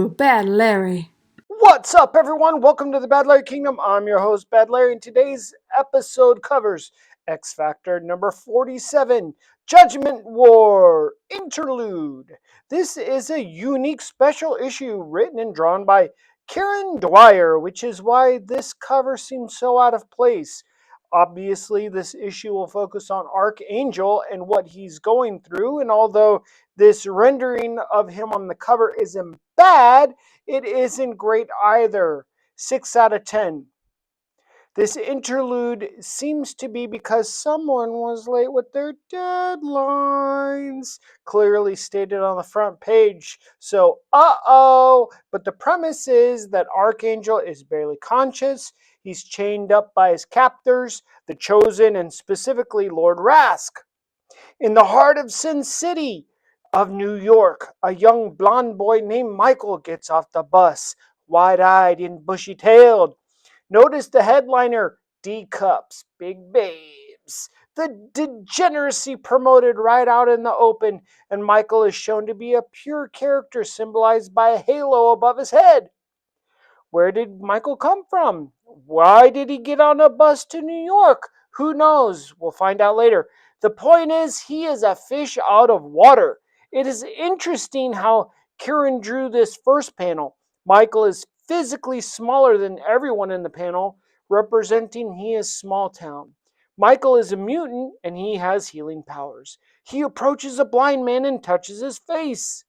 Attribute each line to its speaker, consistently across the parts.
Speaker 1: to Bad Larry.
Speaker 2: What's up, everyone? Welcome to the Bad Larry Kingdom. I'm your host, Bad Larry, and today's episode covers X Factor number 47, Judgement War, interlude. This is a unique special issue written and drawn by Karen Dwyer, which is why this cover seems so out of place. Obviously, this issue will focus on Archangel and what he's going through, and although this rendering of him on the cover isn't bad, it isn't great either. 6 out of 10. This interlude seems to be because someone was late with their deadlines, clearly stated on the front page. So, But the premise is that Archangel is barely conscious. He's chained up by his captors, the Chosen, and specifically Lord Rask. In the heart of Sin City of New York, a young blonde boy named Michael gets off the bus, wide-eyed and bushy-tailed. Notice the headliner, D Cups, Big Babes. The degeneracy promoted right out in the open, and Michael is shown to be a pure character symbolized by a halo above his head. Where did Michael come from? Why did he get on a bus to New York? Who knows? We'll find out later. The point is, he is a fish out of water. It is interesting how Kieran drew this first panel. Michael is physically smaller than everyone in the panel, representing he is small town. Michael is a mutant and he has healing powers. He approaches a blind man and touches his face.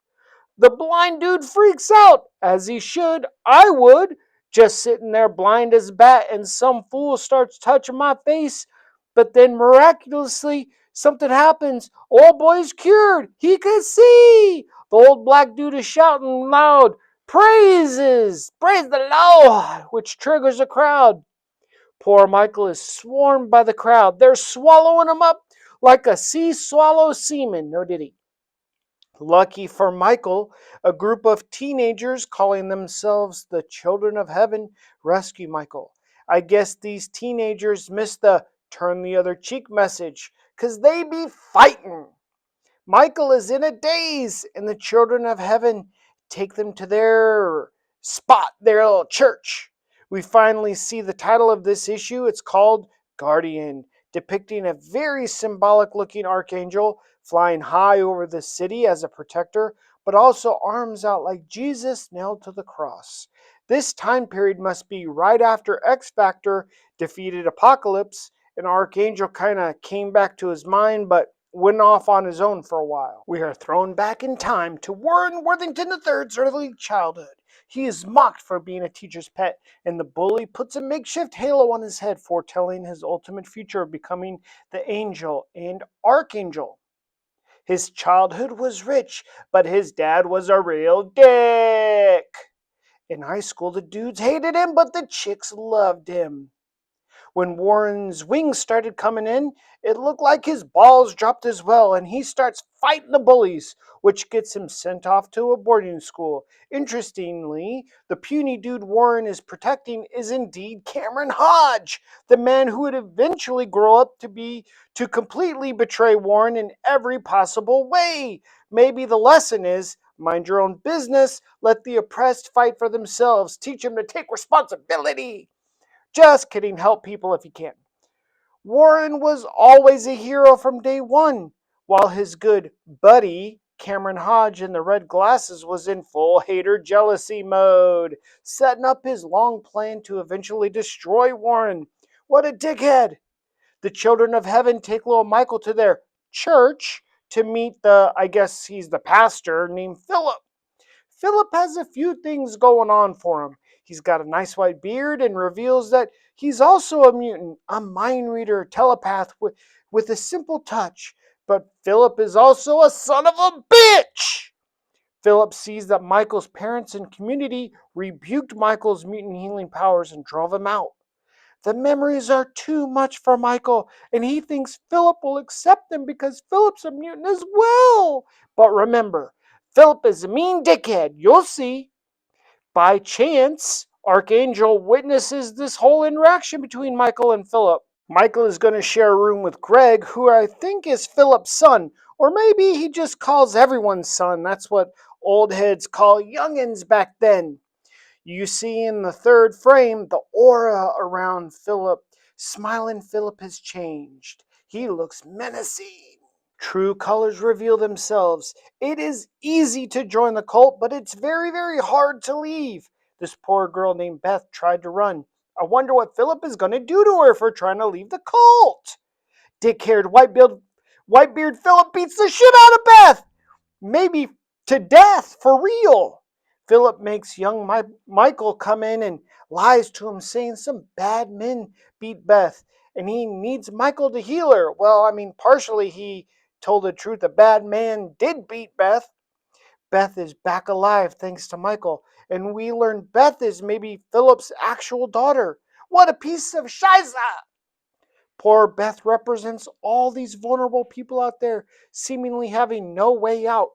Speaker 2: The blind dude freaks out, as he should. I would. Just sitting there blind as a bat and some fool starts touching my face. But then miraculously, something happens. Old boy's cured. He can see. The old black dude is shouting loud, praises, praise the Lord, which triggers a crowd. Poor Michael is swarmed by the crowd. They're swallowing him up like a sea swallows semen. No diddy. Lucky for Michael, a group of teenagers calling themselves the Children of Heaven rescue Michael. I guess these teenagers missed the turn the other cheek message, 'cause they be fighting. Michael is in a daze, and the Children of Heaven take them to their spot, their little church. We finally see the title of this issue. It's called Guardian, depicting a very symbolic looking archangel flying high over the city as a protector, but also arms out like Jesus nailed to the cross. This time period must be right after X Factor defeated Apocalypse, and Archangel kind of came back to his mind, but went off on his own for a while. We are thrown back in time to Warren Worthington III's early childhood. He is mocked for being a teacher's pet, and the bully puts a makeshift halo on his head, foretelling his ultimate future of becoming the angel and archangel. His childhood was rich, but his dad was a real dick. In high school, the dudes hated him, but the chicks loved him. When Warren's wings started coming in, it looked like his balls dropped as well, and he starts fighting the bullies, which gets him sent off to a boarding school. Interestingly, the puny dude Warren is protecting is indeed Cameron Hodge, the man who would eventually grow up to completely betray Warren in every possible way. Maybe the lesson is, mind your own business, let the oppressed fight for themselves, teach them to take responsibility. Just kidding, help people if you can. Warren was always a hero from day one, while his good buddy, Cameron Hodge in the red glasses, was in full hater jealousy mode, setting up his long plan to eventually destroy Warren. What a dickhead! The Children of Heaven take little Michael to their church to meet I guess he's the pastor, named Philip. Philip has a few things going on for him. He's got a nice white beard and reveals that he's also a mutant, a mind reader, telepath with a simple touch. But Philip is also a son of a bitch! Philip sees that Michael's parents and community rebuked Michael's mutant healing powers and drove him out. The memories are too much for Michael, and he thinks Philip will accept them because Philip's a mutant as well. But remember, Philip is a mean dickhead. You'll see. By chance, Archangel witnesses this whole interaction between Michael and Philip. Michael is going to share a room with Greg, who I think is Philip's son, or maybe he just calls everyone son. That's what Old heads call youngins back then. You see in the third frame the aura around Philip. Smiling Philip has changed. He looks menacing. True colors reveal themselves. It is easy to join the cult, but it's very, very hard to leave. This poor girl named Beth tried to run. I wonder what Philip is going to do to her for trying to leave the cult. Dick-haired Whitebeard Philip beats the shit out of Beth. Maybe to death, for real. Philip makes young Michael come in and lies to him, saying some bad men beat Beth, and he needs Michael to heal her. Well, I mean, partially he told the truth. A bad man did beat Beth. Beth is back alive thanks to Michael, and we learn Beth is maybe Philip's actual daughter. What a piece of shiza! Poor Beth represents all these vulnerable people out there seemingly having no way out.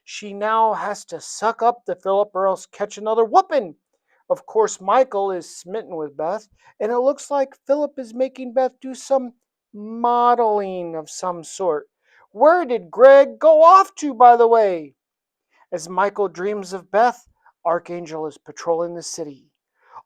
Speaker 2: She now has to suck up to Philip or else catch another whooping. Of course, Michael is smitten with Beth, and it looks like Philip is making Beth do some modeling of some sort. Where did Greg go off to, by the way? As Michael dreams of Beth, Archangel is patrolling the city.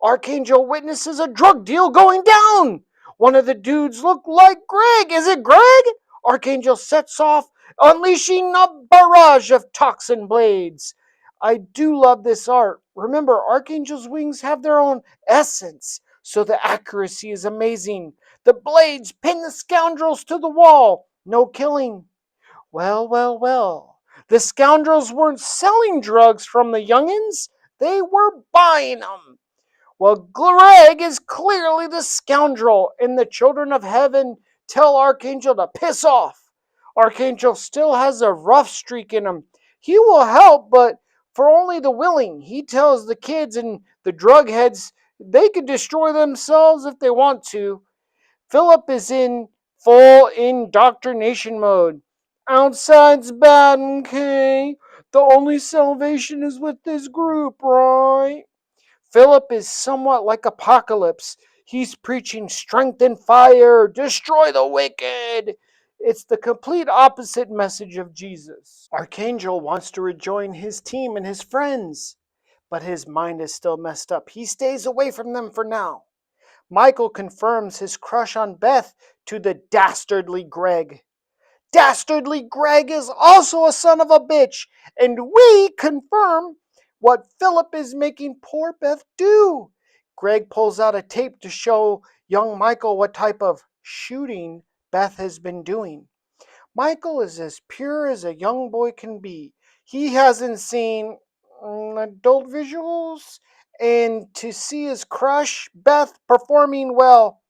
Speaker 2: Archangel witnesses a drug deal going down. One of the dudes look like Greg. Is it Greg? Archangel sets off, unleashing a barrage of toxin blades. I do love this art. Remember, Archangel's wings have their own essence, so the accuracy is amazing. The blades pin the scoundrels to the wall. No killing. Well, well, well. The scoundrels weren't selling drugs from the youngins. They were buying them. Well, Greg is clearly the scoundrel, and the children of heaven tell Archangel to piss off. Archangel still has a rough streak in him. He will help, but for only the willing. He tells the kids and the drug heads they could destroy themselves if they want to. Philip is in full indoctrination mode. Outside's bad, okay? The only salvation is with this group, right? Philip is somewhat like Apocalypse. He's preaching strength and fire, destroy the wicked. It's the complete opposite message of Jesus. Archangel wants to rejoin his team and his friends, but his mind is still messed up. He stays away from them for now. Michael confirms his crush on Beth to the dastardly Greg. Dastardly Greg is also a son of a bitch, and we confirm what Philip is making poor Beth do. Greg pulls out a tape to show young Michael what type of shooting Beth has been doing. Michael is as pure as a young boy can be. He hasn't seen adult visuals, and to see his crush, Beth, performing well,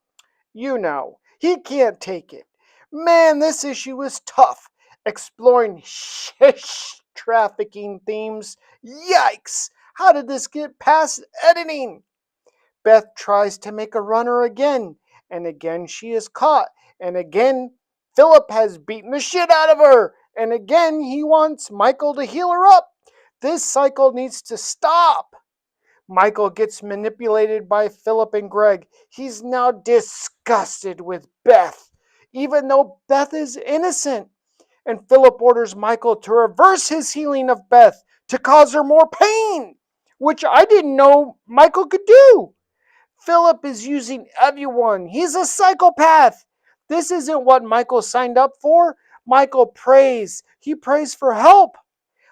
Speaker 2: he can't take it. Man, this issue is tough. Exploring shish trafficking themes. Yikes! How did this get past editing? Beth tries to make a runner again, and again she is caught, and again Philip has beaten the shit out of her, and again he wants Michael to heal her up. This cycle needs to stop. Michael gets manipulated by Philip and Greg. He's now disgusted with Beth, even though Beth is innocent. And Philip orders Michael to reverse his healing of Beth to cause her more pain, which I didn't know Michael could do. Philip is using everyone. He's a psychopath. This isn't what Michael signed up for. Michael prays. He prays for help.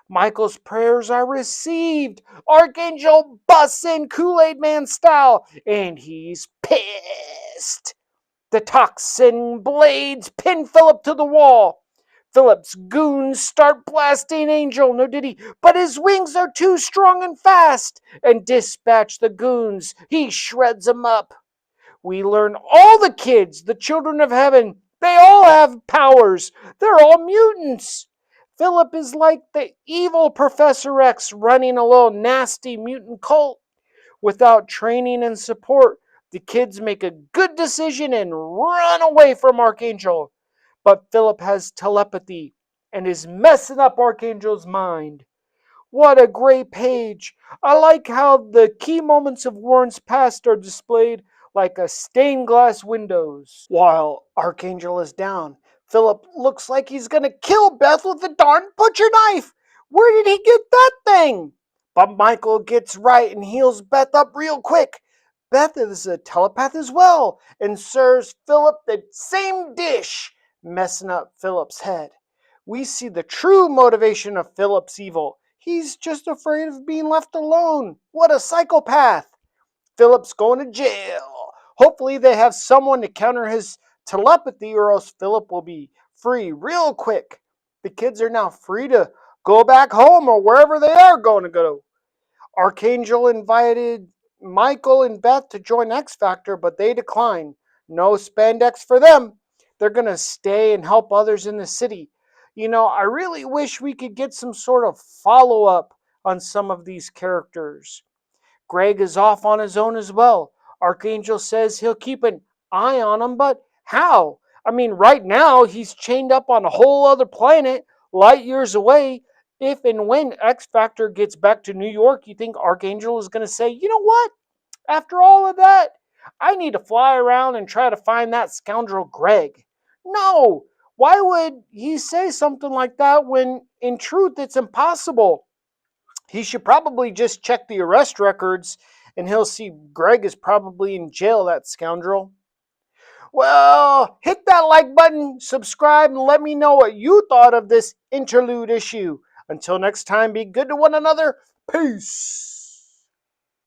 Speaker 2: Michael's prayers are received. Archangel busts in Kool-Aid Man style, and he's pissed. The toxin blades pin Philip to the wall. Philip's goons start blasting Angel, no diddy, but his wings are too strong and fast, and dispatch the goons. He shreds them up. We learn all the kids, the children of heaven, they all have powers. They're all mutants. Philip is like the evil Professor X running a little nasty mutant cult. Without training and support, the kids make a good decision and run away from Archangel. But Philip has telepathy and is messing up Archangel's mind. What a great page. I like how the key moments of Warren's past are displayed like a stained glass windows. While Archangel is down, Philip looks like he's gonna kill Beth with the darn butcher knife. Where did he get that thing? But Michael gets right and heals Beth up real quick. Beth is a telepath as well and serves Philip the same dish, messing up Philip's head. We see the true motivation of Philip's evil. He's just afraid of being left alone. What a psychopath! Philip's going to jail. Hopefully, they have someone to counter his telepathy, or else Philip will be free real quick. The kids are now free to go back home or wherever they are going to go. Archangel invited Michael and Beth to join X Factor, but they declined. No spandex for them. They're going to stay and help others in the city. I really wish we could get some sort of follow up on some of these characters. Greg is off on his own as well. Archangel says he'll keep an eye on him, but how? I mean, right now he's chained up on a whole other planet, light years away. If and when X Factor gets back to New York, you think Archangel is going to say, you know what? After all of that, I need to fly around and try to find that scoundrel Greg. No! Why would he say something like that when in truth it's impossible? He should probably just check the arrest records and he'll see Greg is probably in jail, that scoundrel. Well, hit that like button, subscribe, and let me know what you thought of this interlude issue. Until next time, be good to one another. Peace.